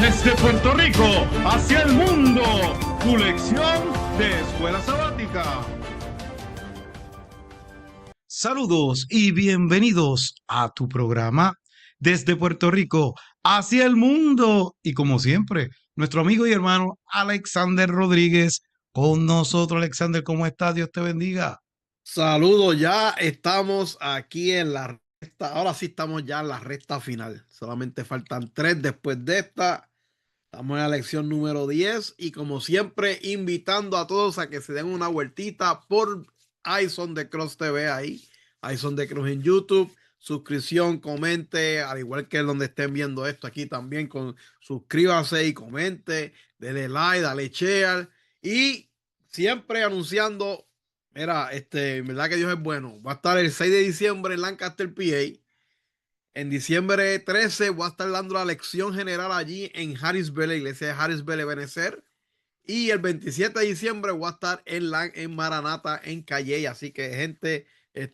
Desde Puerto Rico hacia el mundo, tu lección de escuela sabática. Saludos y bienvenidos a tu programa Desde Puerto Rico hacia el mundo. Y como siempre, nuestro amigo y hermano Alexander Rodríguez con nosotros. Alexander, ¿cómo estás? Dios te bendiga. Saludos, ya estamos aquí en la recta, ahora sí estamos ya en la recta final. Solamente faltan 3 después de esta. Estamos en la lección número 10 y como siempre invitando a todos a que se den una vueltita por iSon de Cross TV ahí, iSon de Cross en YouTube. Suscripción, comente, al igual que donde estén viendo esto aquí también, suscríbase y comente, dele like, dale share y siempre anunciando. Mira, en verdad que Dios es bueno. Va a estar el 6 de diciembre en Lancaster, PA. En diciembre 13 voy a estar dando la lección general allí en Harrisville, la iglesia de Harrisville, Benecer. Y el 27 de diciembre voy a estar en Maranata, en Calle. Así que, gente,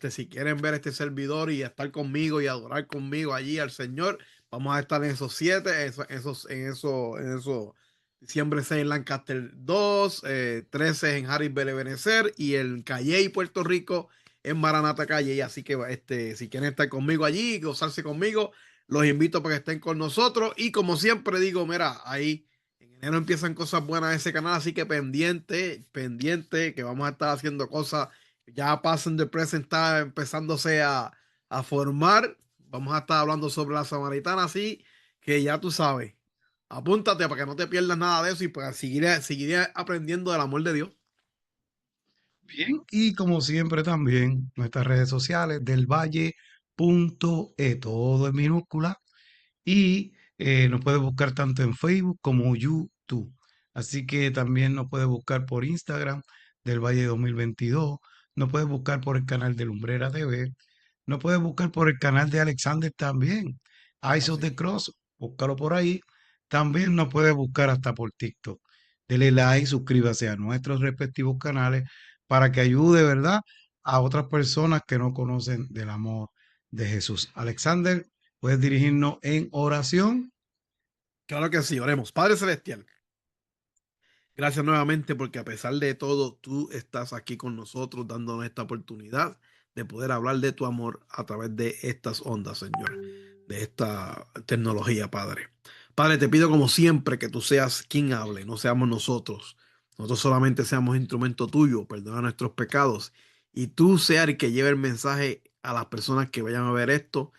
si quieren ver este servidor y estar conmigo y adorar conmigo allí al Señor, vamos a estar en esos 7, en eso. Diciembre 6 en Lancaster 2, 13 en Harrisville, Benecer y en Calle, Puerto Rico, en Maranata Calle. Así que si quieren estar conmigo allí, gozarse conmigo, los invito para que estén con nosotros. Y como siempre digo, mira, ahí en enero empiezan cosas buenas en ese canal, así que pendiente, que vamos a estar haciendo cosas. Ya Pasen the Present está empezándose a formar. Vamos a estar hablando sobre la Samaritana, así que ya tú sabes. Apúntate para que no te pierdas nada de eso y para seguir aprendiendo del amor de Dios. Bien, y como siempre también nuestras redes sociales del Valle.e, todo en minúscula. Y nos puede buscar tanto en Facebook como YouTube. Así que también nos puede buscar por Instagram del Valle 2022. Nos puede buscar por el canal de Lumbrera TV. Nos puede buscar por el canal de Alexander también. Eyes of Así the es. Cross. Búscalo por ahí. También nos puede buscar hasta por TikTok. Dele like, suscríbase a nuestros respectivos canales para que ayude, ¿verdad?, a otras personas que no conocen del amor de Jesús. Alexander, puedes dirigirnos en oración. Claro que sí, oremos. Padre Celestial, gracias nuevamente porque a pesar de todo, tú estás aquí con nosotros dándonos esta oportunidad de poder hablar de tu amor a través de estas ondas, Señor, de esta tecnología, Padre. Padre, te pido como siempre que tú seas quien hable, no seamos nosotros. Nosotros solamente seamos instrumento tuyo, perdona nuestros pecados y tú seas el que lleve el mensaje a las personas que vayan a ver esto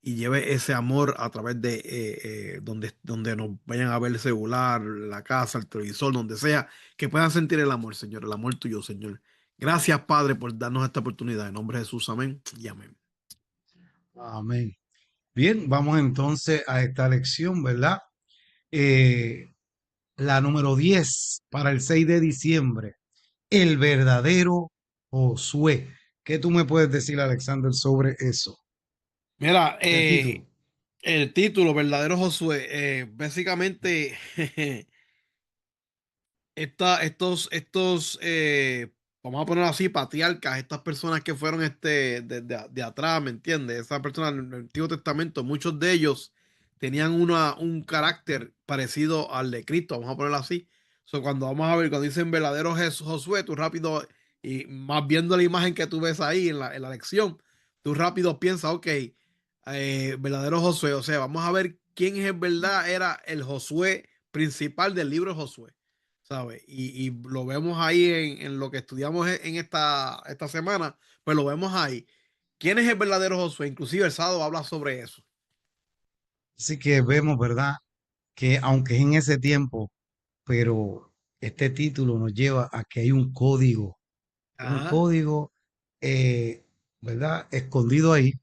y lleve ese amor a través de donde nos vayan a ver el celular, la casa, el televisor, donde sea, que puedan sentir el amor, Señor, el amor tuyo, Señor. Gracias, Padre, por darnos esta oportunidad. En nombre de Jesús, amén y amén. Amén. Bien, vamos entonces a esta lección, ¿verdad? Eh, la número 10 para el 6 de diciembre. El verdadero Josué. ¿Qué tú me puedes decir, Alexander, sobre eso? Mira, El título. el título, verdadero Josué, básicamente vamos a ponerlo así, patriarcas, estas personas que fueron de atrás, ¿me entiendes? Esas personas en el Antiguo Testamento, muchos de ellos tenían un carácter parecido al de Cristo, vamos a ponerlo así. So, cuando vamos a ver, cuando dicen verdadero Josué, tú rápido, y más viendo la imagen que tú ves ahí en la lección, tú rápido piensas, ok, verdadero Josué, o sea, vamos a ver quién es en verdad era el Josué principal del libro de Josué. ¿Sabes? Y lo vemos ahí en lo que estudiamos en esta semana, pues lo vemos ahí. ¿Quién es el verdadero Josué? Inclusive el sábado habla sobre eso. Así que vemos, ¿verdad?, que aunque es en ese tiempo, pero este título nos lleva a que hay un Ajá. código, eh, ¿verdad?, escondido ahí,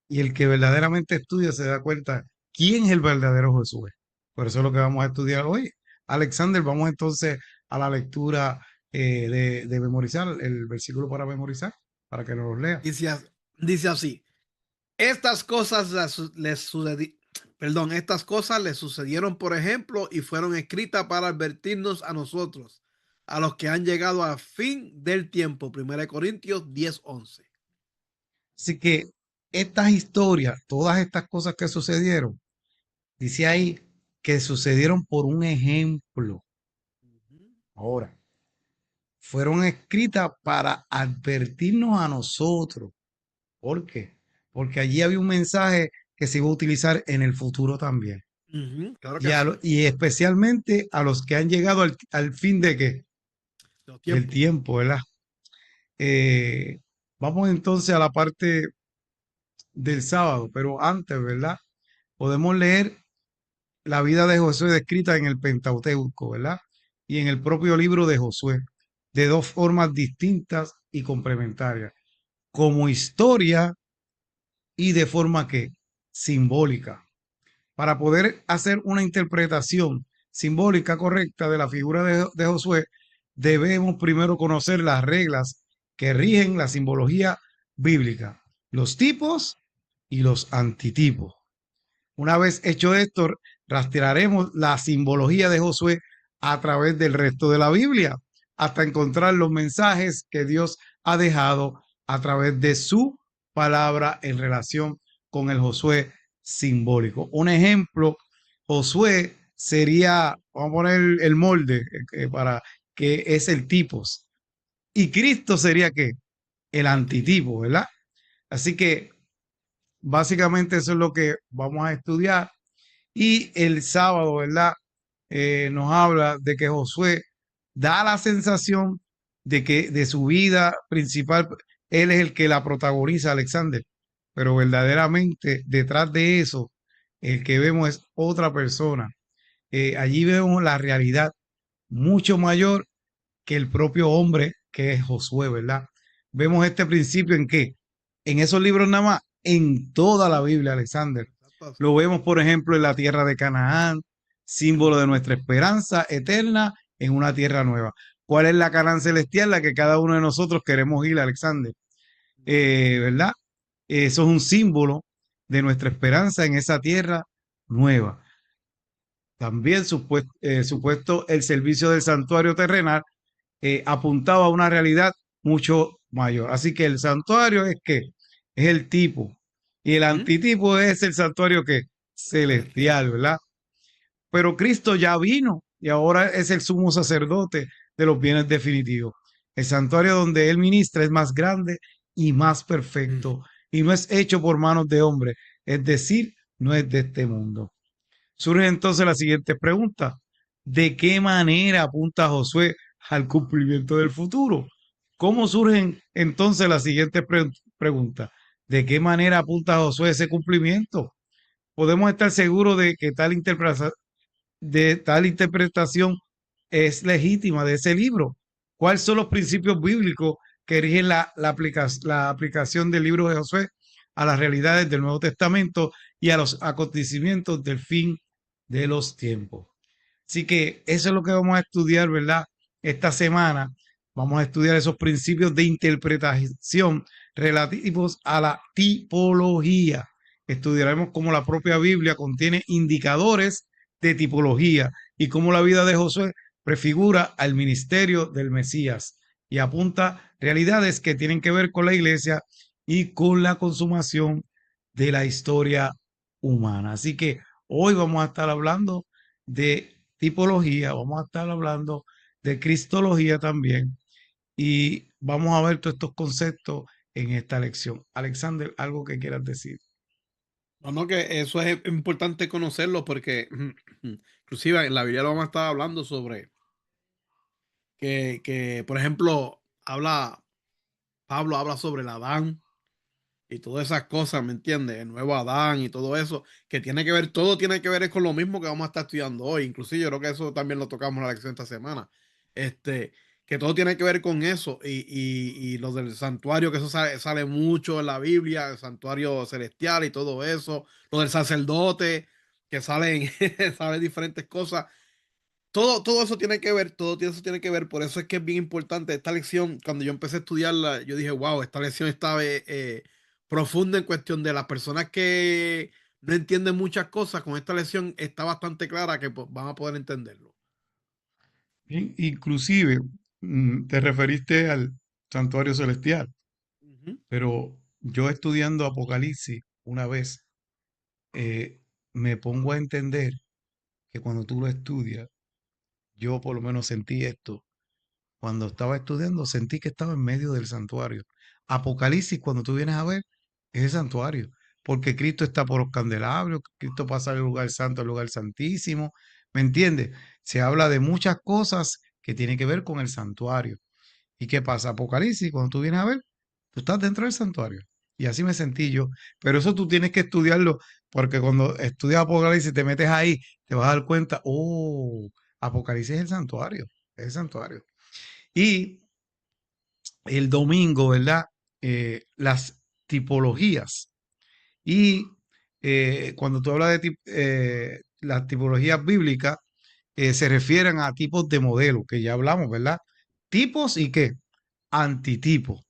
y el que verdaderamente estudia se da cuenta quién es el verdadero Josué. Por eso es lo que vamos a estudiar hoy. Alexander, vamos entonces a la lectura de memorizar, el versículo para memorizar, para que nos lo lea. Dice, dice así, estas cosas estas cosas les sucedieron, por ejemplo, y fueron escritas para advertirnos a nosotros, a los que han llegado al fin del tiempo. 1 Corintios 10:11. Así que estas historias, todas estas cosas que sucedieron, dice ahí, que sucedieron por un ejemplo. Ujú, Ahora, fueron escritas para advertirnos a nosotros. ¿Por qué? Porque allí había un mensaje que se iba a utilizar en el futuro también. ujú, claro Y, que sí. y especialmente a los que han llegado al fin de qué? Los Del tiempos. tiempo, ¿verdad? Eh, Vamos entonces a la parte del sábado, pero antes, ¿verdad? Podemos leer la vida de Josué descrita en el Pentateuco, ¿verdad? Y en el propio libro de Josué, de dos formas distintas y complementarias, como historia y de forma que simbólica. Para poder hacer una interpretación simbólica correcta de la figura de Josué, debemos primero conocer las reglas que rigen la simbología bíblica, los tipos y los antitipos. Una vez hecho esto, rastrearemos la simbología de Josué a través del resto de la Biblia, hasta encontrar los mensajes que Dios ha dejado a través de su palabra en relación con el Josué simbólico. Un ejemplo, Josué sería, vamos a poner el molde para que es el tipos, y Cristo sería que el El antitipo. antitipo, ¿verdad? Así que básicamente eso es lo que vamos a estudiar. Y el sábado, ¿verdad? Nos habla de que Josué da la sensación de que de su vida principal, él es el que la protagoniza, Alexander. Pero verdaderamente detrás de eso, el que vemos es otra persona. Allí vemos la realidad mucho mayor que el propio hombre que es Josué, ¿verdad? Vemos este principio en que en esos libros nada más, en toda la Ujú, Biblia, Alexander. exacto así. Lo vemos, por ejemplo, en la tierra de Canaán, símbolo de Ujú, nuestra esperanza eterna en una tierra nueva. ¿Cuál es la Canaán celestial? La que cada uno de nosotros queremos ir, Alexander. ujú, ¿Verdad? Eso es un símbolo de nuestra esperanza en esa tierra nueva. También supuesto el servicio del santuario terrenal apuntaba a una realidad mucho mayor. Así que el santuario es que es el tipo y el ujú, antitipo es el santuario que celestial. celestial, ¿verdad? Pero Cristo ya vino y ahora es el sumo sacerdote de los bienes definitivos. El santuario donde él ministra es más grande y más Mm, perfecto y no es hecho por manos de hombre, es decir, no es de este mundo. Surge entonces la siguiente pregunta. ¿De qué manera apunta Josué al cumplimiento del futuro? ¿Cómo surgen entonces las siguientes preguntas? ¿De qué manera apunta Josué ese cumplimiento? Podemos estar seguros de tal interpretación es legítima de ese libro. ¿Cuáles son los principios bíblicos que rigen la aplicación del libro de Josué a las realidades del Nuevo Testamento y a los acontecimientos del fin de los tiempos? Así que eso es lo que vamos a estudiar, ¿verdad? Esta semana vamos a estudiar esos principios de interpretación relativos a la tipología. Estudiaremos cómo la propia Biblia contiene indicadores de tipología y cómo la vida de Josué prefigura al ministerio del Mesías y apunta realidades que tienen que ver con la iglesia y con la consumación de la historia humana. Así que hoy vamos a estar hablando de tipología, vamos a estar hablando de cristología también y vamos a ver todos estos conceptos en esta lección. Alexander, algo que quieras decir. No, no, que eso es importante conocerlo porque inclusive en la Biblia lo vamos a estar hablando sobre por ejemplo, Pablo habla sobre el Adán y todas esas cosas, ¿me entiendes? El nuevo Adán y todo eso, que tiene que ver, todo tiene que ver es con lo mismo que vamos a estar estudiando hoy. Inclusive yo creo que eso también lo tocamos en la lección esta semana. Este, que todo tiene que ver con eso y lo del santuario, que eso sale mucho en la Biblia, el santuario celestial y todo eso, lo del sacerdote, que salen, salen diferentes cosas. Todo eso tiene que ver, eso tiene que ver, por eso es que es bien importante esta lección. Cuando yo empecé a estudiarla, yo dije, wow, esta lección está profunda en cuestión de las personas que no entienden muchas cosas. Con esta lección está bastante clara que pues, van a poder entenderlo. Bien, inclusive te referiste al santuario celestial, Ujú, pero yo estudiando Apocalipsis una vez me pongo a entender que cuando tú lo estudias, yo por lo menos sentí esto. Cuando estaba estudiando, sentí que estaba en medio del santuario. Apocalipsis, cuando tú vienes a ver, es el santuario, porque Cristo está por los candelabros, Cristo pasa del lugar santo al lugar santísimo, ¿me entiendes? Se habla de muchas cosas que tienen que ver con el santuario. ¿Y qué pasa? Apocalipsis, cuando tú vienes a ver, tú estás dentro del santuario. Y así me sentí yo. Pero eso tú tienes que estudiarlo, porque cuando estudias Apocalipsis y te metes ahí, te vas a dar cuenta, oh, Apocalipsis es el santuario, es el santuario. Y el domingo, ¿verdad? Las tipologías. Y cuando tú hablas de las tipologías bíblicas, se refieren a tipos de modelos, que ya hablamos, ¿verdad? Tipos y qué? Antitipos,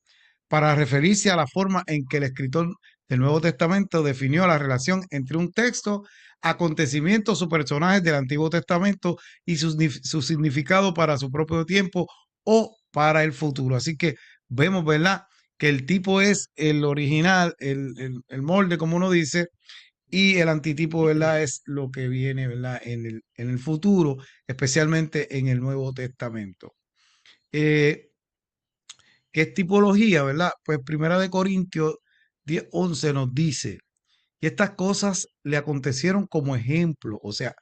para referirse a la forma en que el escritor del Nuevo Testamento definió la relación entre un texto, acontecimientos o personajes del Antiguo Testamento y su significado para su propio tiempo o para el futuro. Así que vemos, ¿verdad? Que el tipo es el original, el molde, como uno dice, y el antitipo, ¿verdad? Es lo que viene, ¿verdad? En el futuro, especialmente en el Nuevo Testamento. Eh, ¿Qué es tipología, verdad? Pues Primera de Corintios 10:11 nos dice, y estas cosas le acontecieron como ejemplo, o sea,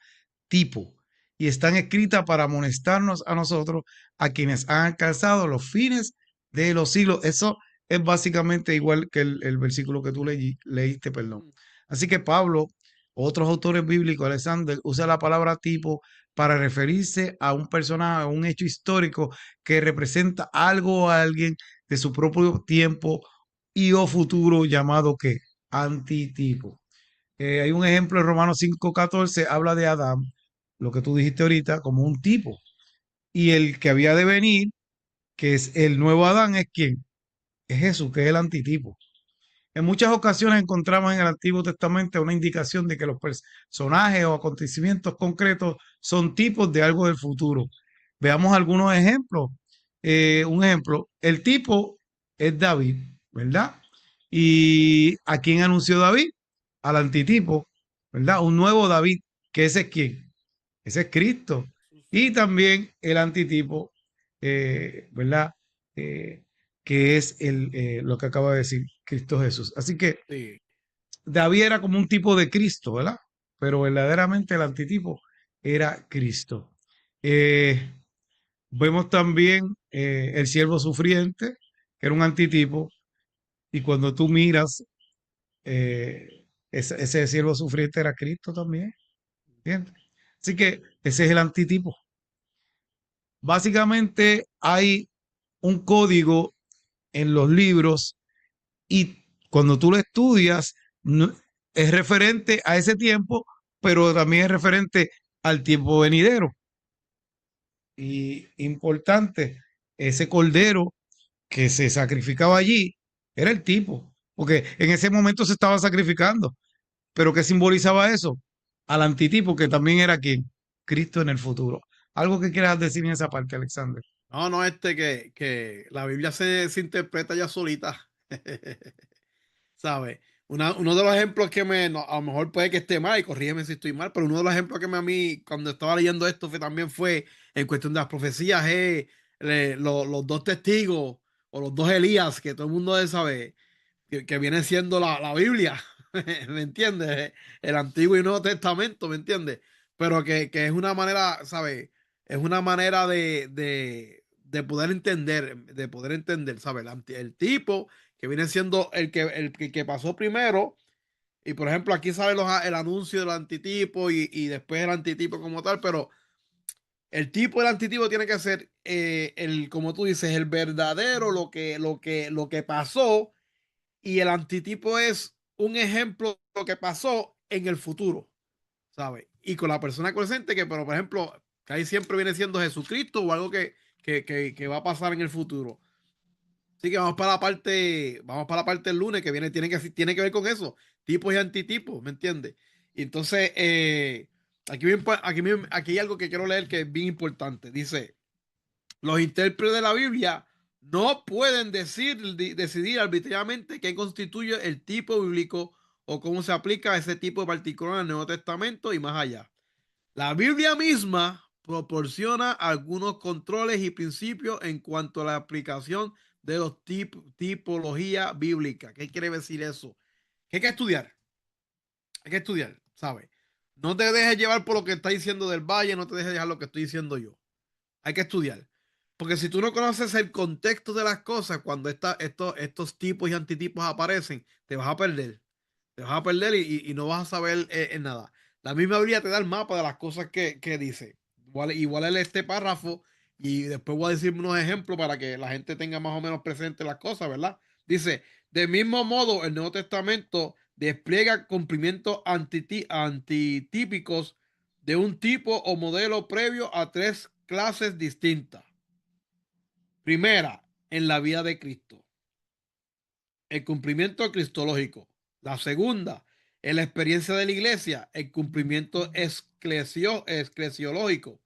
tipo, y están escritas para amonestarnos a nosotros, a quienes han alcanzado los fines de los siglos. Eso es básicamente igual que el versículo que tú leíste, perdón. Así que Pablo, otros autores bíblicos, Alexander, usa la palabra tipo para referirse a un personaje, a un hecho histórico que representa algo o alguien de su propio tiempo y o futuro llamado que antitipo. Hay un ejemplo en Romanos 5:14, habla de Adán, lo que tú dijiste ahorita, como un tipo. Y el que había de venir, que es el nuevo Adán, ¿es quién? Es Jesús, que es el antitipo. En muchas ocasiones encontramos en el Antiguo Testamento una indicación de que los personajes o acontecimientos concretos son tipos de algo del futuro. Veamos algunos ejemplos. Un ejemplo, el tipo es David, ¿verdad? ¿Y a quién anunció David? Al antitipo, ¿verdad? Un nuevo David, que ese es quién? Ese es Cristo. Y también el antitipo, ¿verdad? Eh, que es lo que acaba de decir Cristo Jesús. Así que Sí. David era como un tipo de Cristo, ¿verdad? Pero verdaderamente el antitipo era Cristo. Eh, Vemos también el siervo sufriente, que era un antitipo, y cuando tú miras, ese siervo sufriente era Cristo también. ¿Entiendes? Así que ese es el antitipo. Básicamente hay un código en los libros y cuando tú lo estudias es referente a ese tiempo, pero también es referente al tiempo venidero. Y importante, ese cordero que se sacrificaba allí era el tipo, porque en ese momento se estaba sacrificando, pero ¿qué simbolizaba eso? Al antitipo, que también era quien, Cristo en el futuro. Algo que quieras decir en esa parte, Alexander. No, no, que la Biblia se interpreta ya solita. ¿Sabes? Uno de los ejemplos que a lo mejor puede que esté mal, y corrígeme si estoy mal, pero uno de los ejemplos que a mí, cuando estaba leyendo esto, también fue en cuestión de las profecías, los dos testigos o los dos Elías, que todo el mundo debe saber, que viene siendo la Biblia, ¿me entiendes? El Antiguo y Nuevo Testamento, ¿me entiendes? Pero que es una manera, ¿sabes? Es una manera de poder entender, ¿sabes? El tipo que viene siendo el que pasó primero, y por ejemplo aquí sale el anuncio del antitipo y después el antitipo como tal, pero el tipo del antitipo tiene que ser como tú dices, el verdadero, lo que pasó, y el antitipo es un ejemplo de lo que pasó en el futuro, ¿sabes? Y con la persona presente que, pero por ejemplo, que ahí siempre viene siendo Jesucristo o algo que va a pasar en el futuro. Así que vamos para la parte del lunes que viene, tiene que ver con eso, tipos y antitipos, ¿me entiendes? Y entonces, aquí hay algo que quiero leer que es bien importante. Dice, los intérpretes de la Biblia no pueden decidir arbitrariamente qué constituye el tipo bíblico o cómo se aplica a ese tipo particular en el Nuevo Testamento y más allá. La Biblia misma proporciona algunos controles y principios en cuanto a la aplicación de los tipología bíblica. ¿Qué quiere decir eso? Que hay que estudiar, hay que estudiar, ¿sabes? No te dejes llevar por lo que está diciendo del Valle, no te dejes llevar lo que estoy diciendo yo. Hay que estudiar. Porque si tú no conoces el contexto de las cosas, cuando estos tipos y antitipos aparecen, te vas a perder. Te vas a perder y no vas a saber en nada. La misma Biblia te da el mapa de las cosas que dice. Igual es este párrafo y después voy a decir unos ejemplos para que la gente tenga más o menos presente las cosas, ¿verdad? Dice, del mismo modo, el Nuevo Testamento despliega cumplimientos antitípicos de un tipo o modelo previo a tres clases distintas. Primera, en la vida de Cristo, el cumplimiento cristológico. La segunda, en la experiencia de la iglesia, el cumplimiento esclesiológico.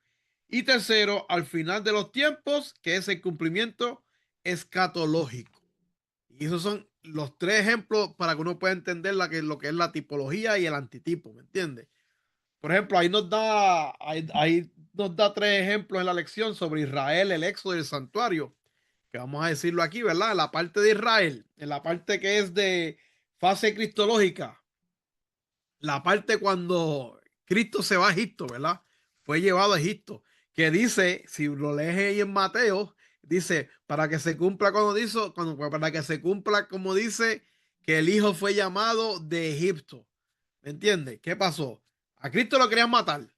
Y tercero, al final de los tiempos, que es el cumplimiento escatológico. Y esos son los tres ejemplos para que uno pueda entender lo que es la tipología y el antitipo, ¿me entiendes? Por ejemplo, ahí nos da tres ejemplos en la lección sobre Israel, el éxodo y el santuario, que vamos a decirlo aquí, ¿verdad? En la parte de Israel, en la parte que es de fase cristológica, la parte cuando Cristo se va a Egipto, ¿verdad? Fue llevado a Egipto, que dice, si lo lees ahí en Mateo, dice, para que se cumpla para que se cumpla como dice que el hijo fue llamado de Egipto. ¿Me entiendes? ¿Qué pasó? A Cristo lo querían matar,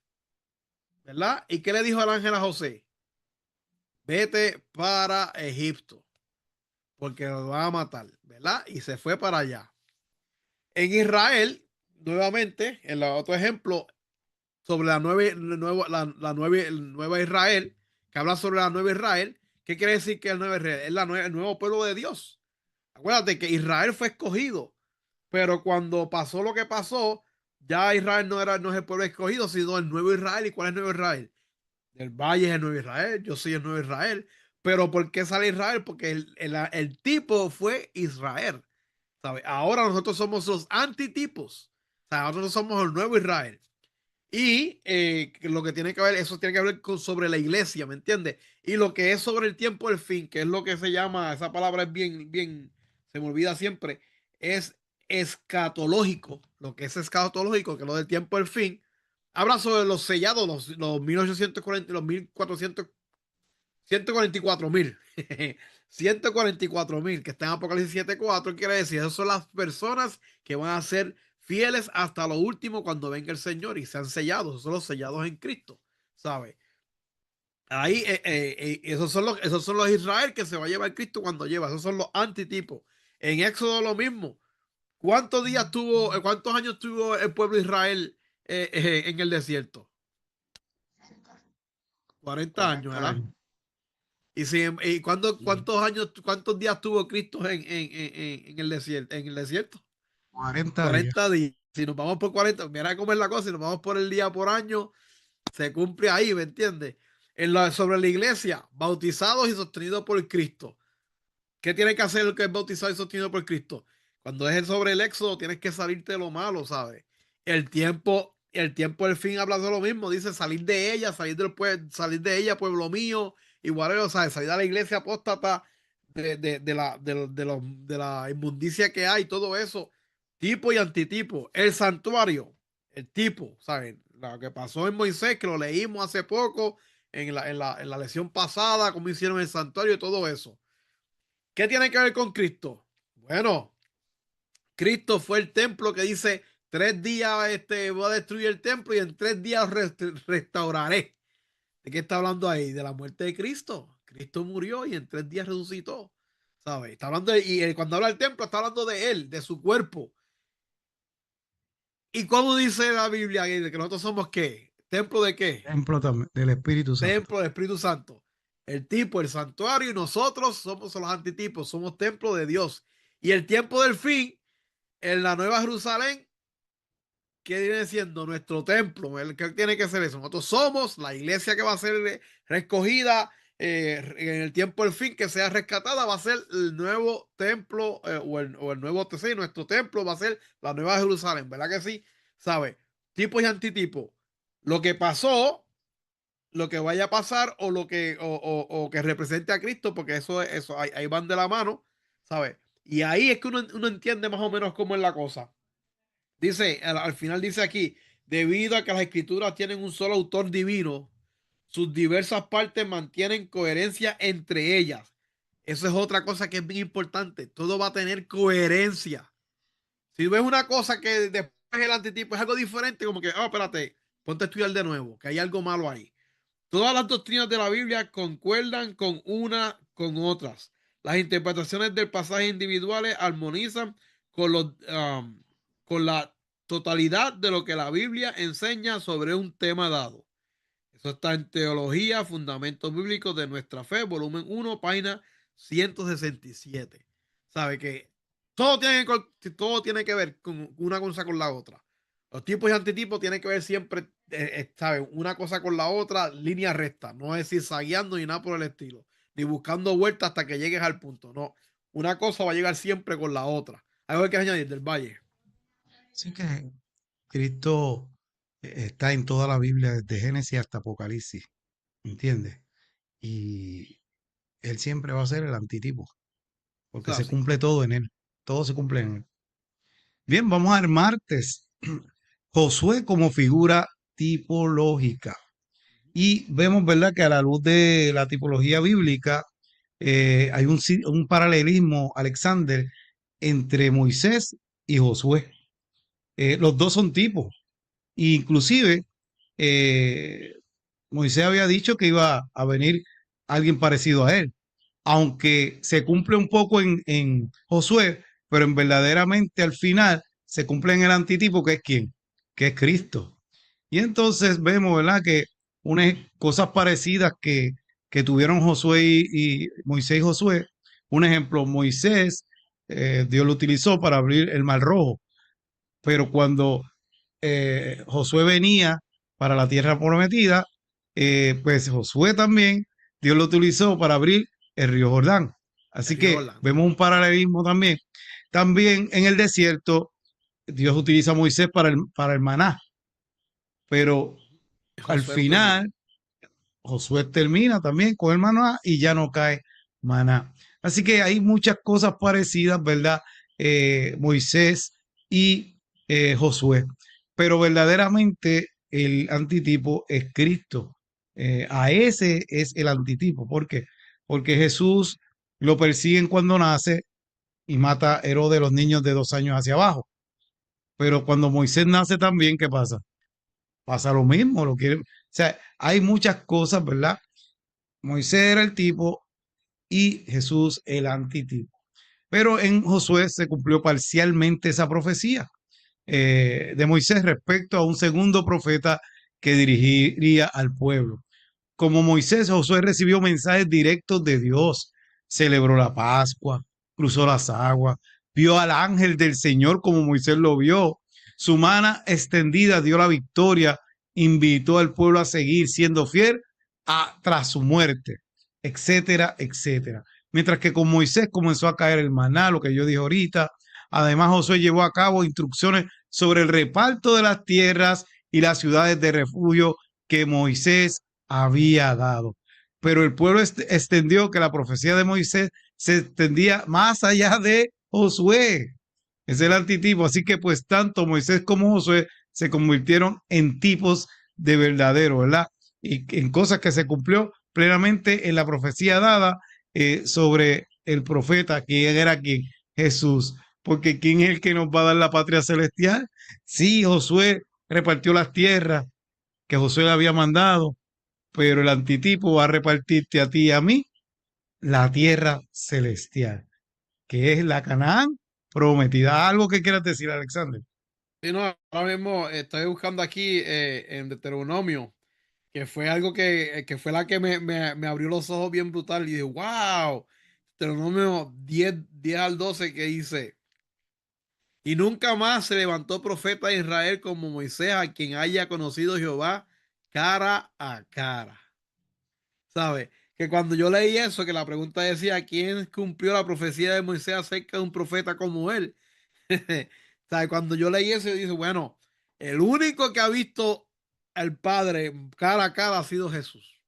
¿verdad? ¿Y qué le dijo el ángel a José? Vete para Egipto, porque lo va a matar, ¿verdad? Y se fue para allá. En Israel, nuevamente, en el otro ejemplo, sobre el nueva Israel, que habla sobre la nueva Israel, ¿qué quiere decir que el nuevo Israel? Es el nuevo pueblo de Dios. Acuérdate que Israel fue escogido, pero cuando pasó lo que pasó, ya Israel no es el pueblo escogido, sino el nuevo Israel. ¿Y cuál es el nuevo Israel? El valle es el nuevo Israel, yo soy el nuevo Israel. Pero ¿por qué sale Israel? Porque el tipo fue Israel. ¿Sabe? Ahora nosotros somos los antitipos. O sea, nosotros somos el nuevo Israel. Y lo que tiene que ver, eso tiene que ver sobre la iglesia, ¿me entiendes? Y lo que es sobre el tiempo del fin, que es lo que se llama, esa palabra es bien, se me olvida siempre, es escatológico. Lo que es escatológico, que es lo del tiempo del fin, habla sobre los sellados, los 1840, los 1400, 144,000. 144,000 que está en Apocalipsis 7:4 quiere decir, esas son las personas que van a ser fieles hasta lo último cuando venga el Señor y sean sellados, esos son los sellados en Cristo, ¿sabe? Ahí, esos son los Israel que se va a llevar Cristo cuando lleva, esos son los antitipos. En Éxodo lo mismo. ¿Cuántos años tuvo el pueblo de Israel en el desierto? 40 años, 40 ¿verdad? años. Sí. ¿Cuántos días tuvo Cristo en el desierto? En el desierto, 40 días. 40 días. Si nos vamos por 40, mira cómo es la cosa, si nos vamos por el día por año, se cumple ahí, ¿me entiendes? Sobre la iglesia, bautizados y sostenidos por Cristo. ¿Qué tiene que hacer el que es bautizado y sostenido por Cristo? Cuando es sobre el éxodo, tienes que salirte de lo malo, ¿sabes? El tiempo del fin habla de lo mismo, dice salir de ella, salir de ella, pueblo mío, igual, o sea, salir de la iglesia apóstata, de la inmundicia que hay, todo eso, tipo y antitipo. El santuario, el tipo, ¿sabes? Lo que pasó en Moisés, que lo leímos hace poco, en la lección pasada, cómo hicieron el santuario y todo eso. ¿Qué tiene que ver con Cristo? Bueno, Cristo fue el templo que dice, 3 días voy a destruir el templo y en 3 días restauraré. ¿De qué está hablando ahí? De la muerte de Cristo. Cristo murió y en 3 días resucitó. ¿Sabes? Está hablando cuando habla del templo, está hablando de él, de su cuerpo. ¿Y cómo dice la Biblia que nosotros somos qué? ¿Templo de qué? Templo también del Espíritu Santo. Templo del Espíritu Santo. El tipo, el santuario y nosotros somos los antitipos, somos templo de Dios. Y el tiempo del fin, en la Nueva Jerusalén, ¿qué viene siendo nuestro templo? ¿Qué tiene que ser eso? Nosotros somos la iglesia que va a ser recogida en el tiempo del fin, que sea rescatada, va a ser el nuevo templo o el nuevo sí, nuestro templo va a ser la Nueva Jerusalén, ¿verdad que sí? ¿Sabe? Tipo y antitipo. lo que pasó, lo que vaya a pasar o lo que, o que represente a Cristo, porque eso ahí van de la mano, ¿sabes? Y ahí es que uno entiende más o menos cómo es la cosa. Dice, al final dice aquí, debido a que las escrituras tienen un solo autor divino, sus diversas partes mantienen coherencia entre ellas. Eso es otra cosa que es bien importante. Todo va a tener coherencia. Si ves una cosa que después el antitipo es algo diferente, como que, oh, espérate, ponte a estudiar de nuevo, que hay algo malo ahí. Todas las doctrinas de la Biblia concuerdan con una con otras. Las interpretaciones del pasaje individuales armonizan con, con la totalidad de lo que la Biblia enseña sobre un tema dado. Eso está en Teología, Fundamentos Bíblicos de Nuestra Fe, volumen 1, página 167. ¿Sabe que todo tiene que ver con una cosa con la otra? Los tipos y antitipos tienen que ver siempre, ¿sabe? Una cosa con la otra, línea recta. No es zigzagueando ni nada por el estilo. Ni buscando vueltas hasta que llegues al punto. No. Una cosa va a llegar siempre con la otra. ¿Algo que añadir del Valle? Así que Cristo está en toda la Biblia, desde Génesis hasta Apocalipsis, ¿entiendes? Y Él siempre va a ser el antitipo, Eso porque es se así. cumple todo en Él, todo se cumple en Él. Bien, vamos al martes. Josué como figura tipológica. Y vemos, ¿verdad?, que a la luz de la tipología bíblica hay un paralelismo, Alexander, entre Moisés y Josué. Los dos son tipos. Inclusive, eh, Moisés había dicho que iba a venir alguien parecido a él, aunque se cumple un poco en Josué, pero en verdaderamente al final se cumple en el antitipo, que es quién, que es Cristo. Y entonces vemos, ¿verdad?, que unas cosas parecidas que tuvieron Josué y Moisés y Josué. Un ejemplo, Moisés, Dios lo utilizó para abrir el Mar Rojo, pero cuando Josué venía para la tierra prometida, pues Josué también, Dios lo utilizó para abrir el río Jordán. El Así río que Jordán. vemos un paralelismo también. También en el desierto, Dios utiliza a Moisés para el maná, pero al Josué lo termina. final Josué termina también con el maná y ya no cae maná. Así que hay muchas cosas parecidas, ¿verdad? Moisés y Josué. Pero verdaderamente el antitipo es Cristo. A ese es el antitipo. ¿Por qué? Porque Jesús lo persiguen cuando nace y mata a Herodes, los niños de 2 años hacia abajo. Pero cuando Moisés nace también, ¿qué pasa? Pasa lo mismo, lo quieren. O sea, hay muchas cosas, ¿verdad? Moisés era el tipo y Jesús el antitipo. Pero en Josué se cumplió parcialmente esa profecía de Moisés respecto a un segundo profeta que dirigiría al pueblo. Como Moisés, Josué recibió mensajes directos de Dios, celebró la Pascua, cruzó las aguas, vio al ángel del Señor como Moisés lo vio. Su mano extendida dio la victoria, invitó al pueblo a seguir siendo fiel tras su muerte, etcétera, etcétera. Mientras que con Moisés comenzó a caer el maná, lo que yo dije ahorita. Además, Josué llevó a cabo instrucciones sobre el reparto de las tierras y las ciudades de refugio que Moisés había dado. Pero el pueblo extendió que la profecía de Moisés se extendía más allá de Josué. Es el antitipo. Así que pues tanto Moisés como Josué se convirtieron en tipos de verdadero, ¿verdad? Y en cosas que se cumplió plenamente en la profecía dada sobre el profeta, que era quien, Jesús. Porque ¿quién es el que nos va a dar la patria celestial? Sí, Josué repartió las tierras que Josué le había mandado, pero el antitipo va a repartirte a ti y a mí la tierra celestial, que es la Canaán prometida. ¿Algo que quieras decir, Alexander? Sí, no, ahora mismo estoy buscando aquí en Deuteronomio, que fue algo que fue la que me abrió los ojos bien brutal y dije, wow, Deuteronomio 10 al 12 que dice, y nunca más se levantó profeta de Israel como Moisés, a quien haya conocido Jehová cara a cara. ¿Sabe? Que cuando yo leí eso, que la pregunta decía, ¿quién cumplió la profecía de Moisés acerca de un profeta como él? ¿Sabe? Cuando yo leí eso, yo dije, bueno, el único que ha visto el Padre cara a cara ha sido Jesús.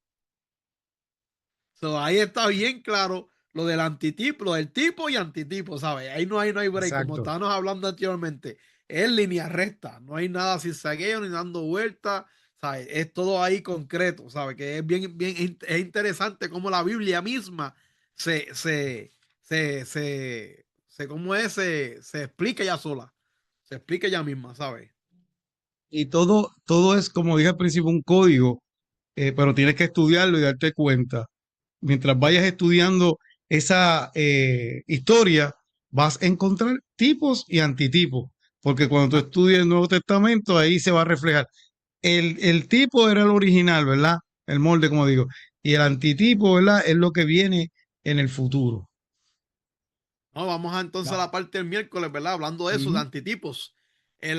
So, ahí está bien claro lo del antitipo, lo del tipo y antitipo, ¿sabes? Ahí no hay break, como Exacto. estábamos hablando anteriormente. Es línea recta, no hay nada sin zagueo ni dando vueltas, ¿sabes? Es todo ahí concreto, ¿sabes? Que es es interesante cómo la Biblia misma se, se, ¿cómo es? Se explica ya sola, se explica ella misma, ¿sabes? Y todo es, como dije al principio, un código, pero tienes que estudiarlo y darte cuenta. Mientras vayas estudiando esa historia, vas a encontrar tipos y antitipos, porque cuando tú estudias el Nuevo Testamento, ahí se va a reflejar. El tipo era el original, ¿verdad? El molde, como digo, y el antitipo, ¿verdad? Es lo que viene en el futuro. No, vamos a entonces a Va. la parte del miércoles, ¿verdad? Hablando de eso, de Ujú. antitipos. El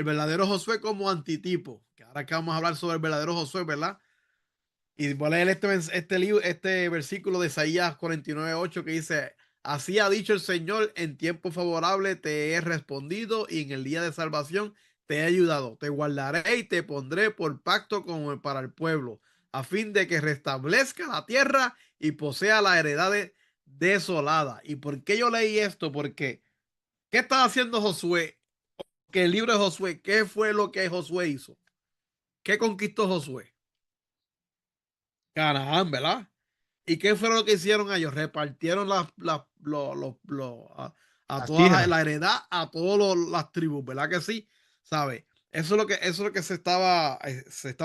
verdadero Josué como antitipo. Que ahora que vamos a hablar sobre el verdadero Josué, ¿verdad? Y voy a leer este libro, este versículo de Isaías 49:8 que dice: Así ha dicho el Señor, en tiempo favorable te he respondido y en el día de salvación te he ayudado. Te guardaré y te pondré por pacto como para el pueblo, a fin de que restablezca la tierra y posea la heredad desolada. ¿Y por qué yo leí esto? Porque, ¿qué estaba haciendo Josué? Que el libro de Josué, ¿qué fue lo que Josué hizo? ¿Qué conquistó Josué? Canaán, ¿verdad? ¿Y qué fue lo que hicieron ellos? Repartieron a Las toda la tierras. heredad, a todas las tribus, ¿verdad que sí? ¿Sabe? Eso es lo que se estaba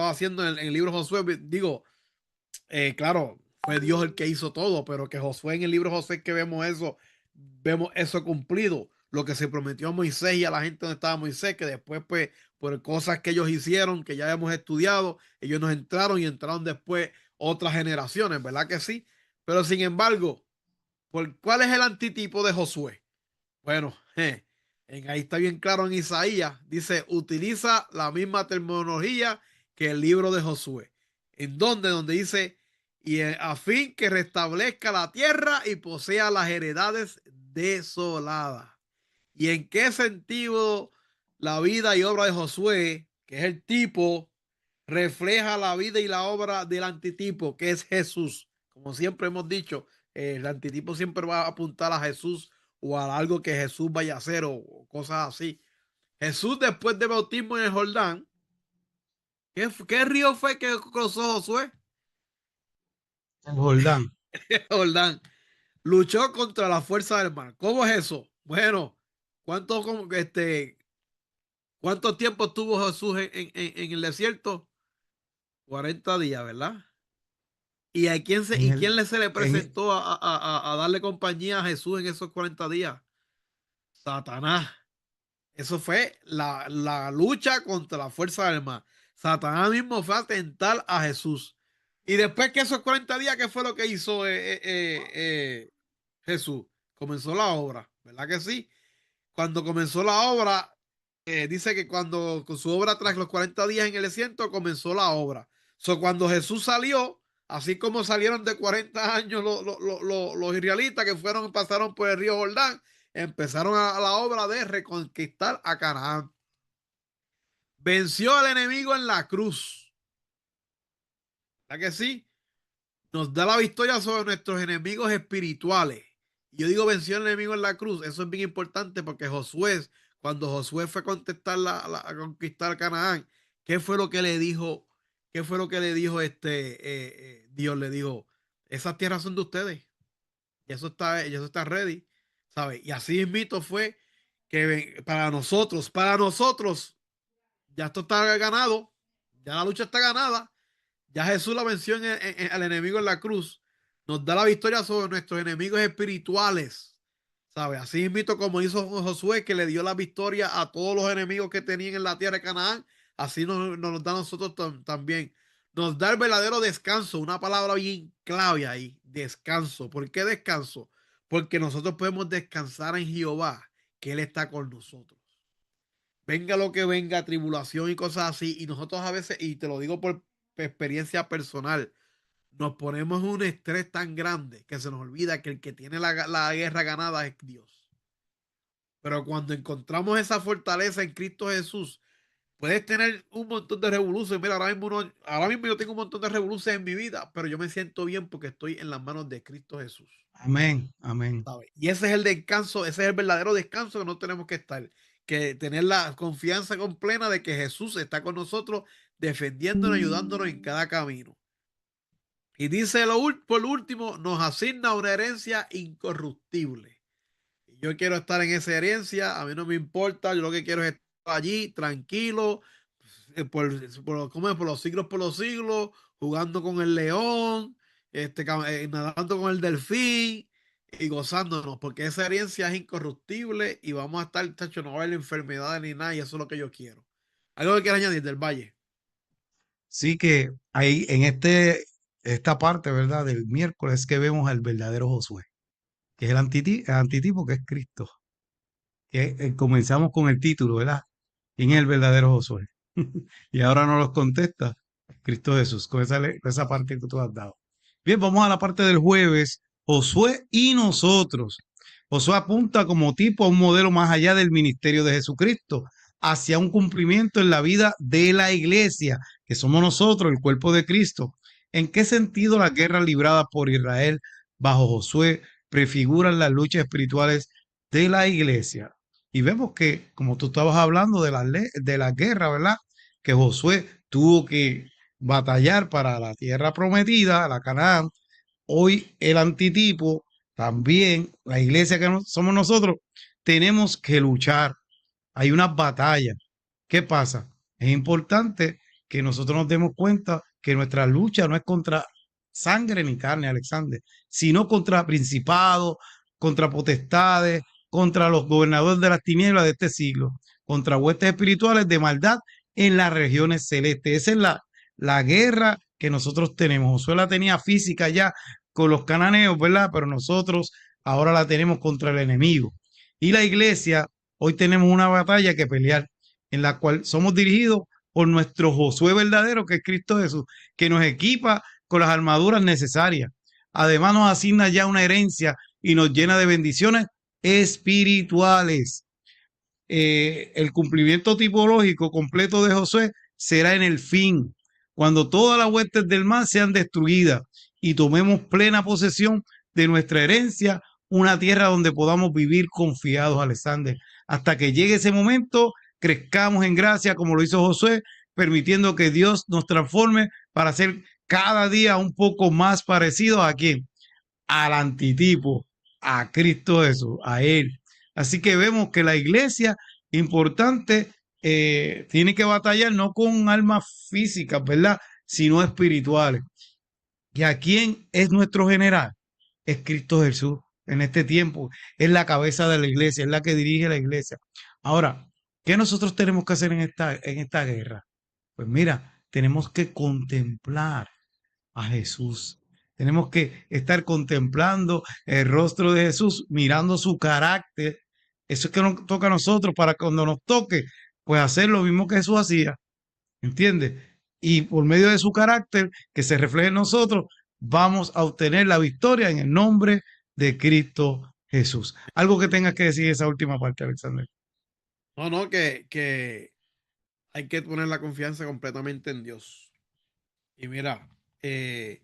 haciendo en el libro de Josué. Digo, claro, fue Dios el que hizo todo, pero que Josué en el libro de Josué que vemos eso cumplido, lo que se prometió a Moisés y a la gente donde estaba Moisés, que después, pues, por cosas que ellos hicieron, que ya hemos estudiado, ellos nos entraron y entraron después otras generaciones, ¿verdad que sí? Pero sin embargo, ¿cuál es el antitipo de Josué? Bueno, ahí está bien claro en Isaías. Dice, utiliza la misma terminología que el libro de Josué. ¿En dónde? Donde dice, y a fin que restablezca la tierra y posea las heredades desoladas. ¿Y en qué sentido la vida y obra de Josué, que es el tipo, refleja la vida y la obra del antitipo, que es Jesús? Como siempre hemos dicho, el antitipo siempre va a apuntar a Jesús o a algo que Jesús vaya a hacer o cosas así. Jesús, después del bautismo en el Jordán, ¿qué río fue que cruzó Josué? El Jordán. Jordán. Luchó contra la fuerza del mar. ¿Cómo es eso? Bueno, ¿cuánto, cuánto tiempo estuvo Jesús en el desierto? 40 días, ¿verdad? En Quién el, se le en, presentó a darle compañía a Jesús en esos 40 días? Satanás. Eso fue la lucha contra la fuerza del mal. Satanás mismo fue a tentar a Jesús. Y después que esos 40 días, ¿qué fue lo que hizo Jesús? Comenzó la obra, ¿verdad que sí? Cuando comenzó la obra, dice que cuando con su obra tras los 40 días en el desierto, comenzó la obra. Cuando Jesús salió, así como salieron de 40 años los israelitas que pasaron por el río Jordán, empezaron a la obra de reconquistar a Canaán. Venció al enemigo en la cruz. ¿Verdad que sí? Nos da la victoria sobre nuestros enemigos espirituales. Y yo digo venció al enemigo en la cruz. Eso es bien importante porque cuando Josué fue a a conquistar Canaán, ¿qué fue lo que le dijo? ¿Qué fue lo que le dijo Dios? Le dijo, esas tierras son de ustedes. Y eso está ready. ¿Sabe? Y así mismo fue que para nosotros, ya esto está ganado. Ya la lucha está ganada. Ya Jesús la venció al enemigo en la cruz. Nos da la victoria sobre nuestros enemigos espirituales. ¿Sabe? Así mismo como hizo Josué, que le dio la victoria a todos los enemigos que tenían en la tierra de Canaán, así nos da a nosotros también. Nos da el verdadero descanso, una palabra bien clave ahí, descanso. ¿Por qué descanso? Porque nosotros podemos descansar en Jehová, que Él está con nosotros. Venga lo que venga, tribulación y cosas así, y nosotros a veces, y te lo digo por experiencia personal, nos ponemos un estrés tan grande que se nos olvida que el que tiene la guerra ganada es Dios. Pero cuando encontramos esa fortaleza en Cristo Jesús, puedes tener un montón de revoluciones. Mira, ahora mismo yo tengo un montón de revoluciones en mi vida, pero yo me siento bien porque estoy en las manos de Cristo Jesús. Amén, amén. ¿Sabe? Y ese es el descanso, ese es el verdadero descanso que no tenemos que estar, que tener la confianza completa de que Jesús está con nosotros, defendiéndonos, ayudándonos en cada camino. Y dice por último, nos asigna una herencia incorruptible. Y yo quiero estar en esa herencia, a mí no me importa, yo lo que quiero es estar allí tranquilo, ¿cómo es? Por los siglos, jugando con el león, nadando con el delfín y gozándonos, porque esa herencia es incorruptible y vamos a estar, tacho, no va a haber enfermedades ni nada, y eso es lo que yo quiero. Algo que quiero añadir del Valle. Sí que ahí en esta parte, ¿verdad? Del miércoles que vemos al verdadero Josué, que es el antitipo que es Cristo. Que comenzamos con el título, ¿verdad? ¿Quién es el verdadero Josué? Y ahora nos los contesta Cristo Jesús, con esa parte que tú has dado. Bien, vamos a la parte del jueves, Josué y nosotros. Josué apunta como tipo a un modelo más allá del ministerio de Jesucristo, hacia un cumplimiento en la vida de la iglesia, que somos nosotros, el cuerpo de Cristo. ¿En qué sentido las guerras libradas por Israel bajo Josué prefiguran las luchas espirituales de la iglesia? Y vemos que, como tú estabas hablando de la guerra, ¿verdad? Que Josué tuvo que batallar para la tierra prometida, la Canaán. Hoy el antitipo, también la iglesia que somos nosotros, tenemos que luchar. Hay unas batallas. ¿Qué pasa? Es importante que nosotros nos demos cuenta que nuestra lucha no es contra sangre ni carne, Alexander, sino contra principados, contra potestades, contra los gobernadores de las tinieblas de este siglo, contra huestes espirituales de maldad en las regiones celestes. Esa es la guerra que nosotros tenemos. Josué la tenía física ya con los cananeos, ¿verdad? Pero nosotros ahora la tenemos contra el enemigo. Y la iglesia, hoy tenemos una batalla que pelear, en la cual somos dirigidos por nuestro Josué verdadero, que es Cristo Jesús, que nos equipa con las armaduras necesarias. Además nos asigna ya una herencia y nos llena de bendiciones espirituales. El cumplimiento tipológico completo de Josué será en el fin, cuando todas las huestes del mal sean destruidas y tomemos plena posesión de nuestra herencia, una tierra donde podamos vivir confiados, Alexander. Hasta que llegue ese momento, crezcamos en gracia como lo hizo Josué, permitiendo que Dios nos transforme para ser cada día un poco más parecidos a quién, al antitipo, a Cristo Jesús, a Él. Así que vemos que la iglesia, importante, tiene que batallar no con armas físicas, ¿verdad? Sino espirituales. ¿Y a quién es nuestro general? Es Cristo Jesús en este tiempo. Es la cabeza de la iglesia, es la que dirige la iglesia. Ahora, ¿qué nosotros tenemos que hacer en esta guerra? Pues mira, tenemos que contemplar a Jesús. Tenemos que estar contemplando el rostro de Jesús, mirando su carácter. Eso es que nos toca a nosotros para cuando nos toque, pues hacer lo mismo que Jesús hacía. ¿Entiendes? Y por medio de su carácter que se refleje en nosotros, vamos a obtener la victoria en el nombre de Cristo Jesús. Algo que tengas que decir esa última parte, Alexander. No, no, que hay que poner la confianza completamente en Dios. Y mira, eh,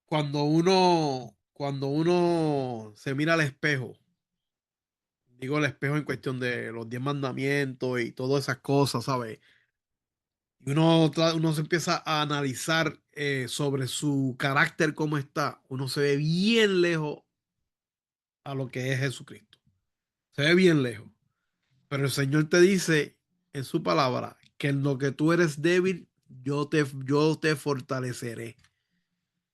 cuando uno se mira al espejo, digo el espejo en cuestión de los 10 mandamientos y todas esas cosas, ¿sabes? Y uno se empieza a analizar sobre su carácter, cómo está. Uno se ve bien lejos a lo que es Jesucristo. Se ve bien lejos. Pero el Señor te dice en su palabra que en lo que tú eres débil, yo te fortaleceré.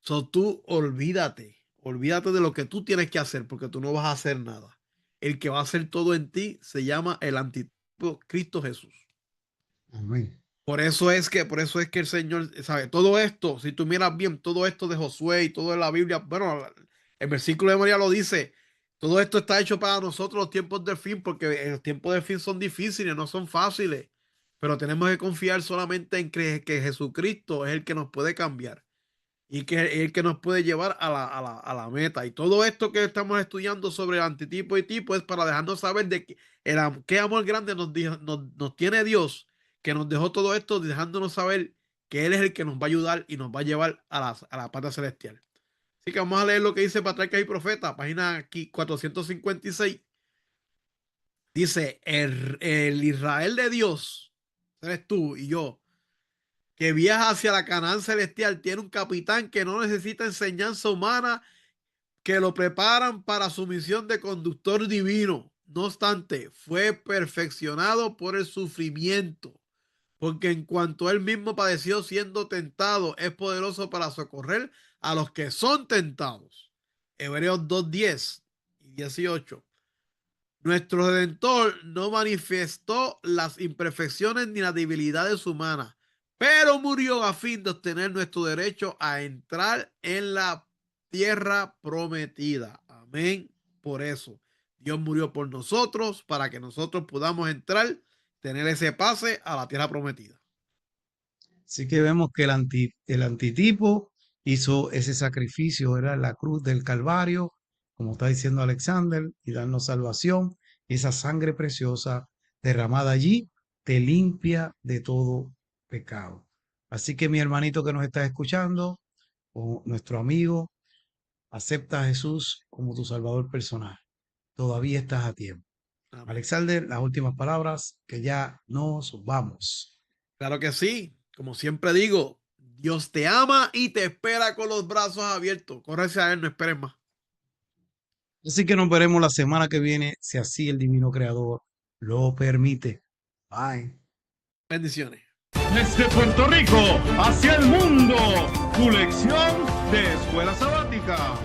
So tú olvídate de lo que tú tienes que hacer, porque tú no vas a hacer nada. El que va a hacer todo en ti se llama el antitipo Cristo Jesús. Amén. Por eso es que el Señor, sabe, todo esto, si tú miras bien, todo esto de Josué y todo de la Biblia, bueno, el versículo de María lo dice, todo esto está hecho para nosotros los tiempos del fin, porque los tiempos del fin son difíciles, no son fáciles, pero tenemos que confiar solamente en que Jesucristo es el que nos puede cambiar. y que es el que nos puede llevar a la meta. Y todo esto que estamos estudiando sobre el antitipo y tipo es para dejarnos saber de que qué amor grande nos tiene Dios, que nos dejó todo esto, dejándonos saber que Él es el que nos va a ayudar y nos va a llevar a la patria celestial. Así que vamos a leer lo que dice Patriarcas y Profetas, página aquí 456. Dice, el Israel de Dios, eres tú y yo, que viaja hacia la Canaán celestial, tiene un capitán que no necesita enseñanza humana, que lo preparan para su misión de conductor divino. No obstante, fue perfeccionado por el sufrimiento, porque en cuanto él mismo padeció siendo tentado, es poderoso para socorrer a los que son tentados. Hebreos 2:10 y 18. Nuestro Redentor no manifestó las imperfecciones ni las debilidades humanas, pero murió a fin de obtener nuestro derecho a entrar en la tierra prometida. Amén. Por eso, Dios murió por nosotros para que nosotros podamos entrar, tener ese pase a la tierra prometida. Así que vemos que el antitipo hizo ese sacrificio, era la cruz del Calvario, como está diciendo Alexander, y darnos salvación. Y esa sangre preciosa derramada allí te limpia de todo pecado. Así que mi hermanito que nos está escuchando, o nuestro amigo, acepta a Jesús como tu Salvador personal. Todavía estás a tiempo. Amén. Alexander, las últimas palabras, que ya nos vamos. Claro que sí. Como siempre digo, Dios te ama y te espera con los brazos abiertos. Córrese a Él, no esperes más. Así que nos veremos la semana que viene, si así el divino creador lo permite. Bye. Bendiciones. Desde Puerto Rico hacia el mundo, tu lección de escuela sabática.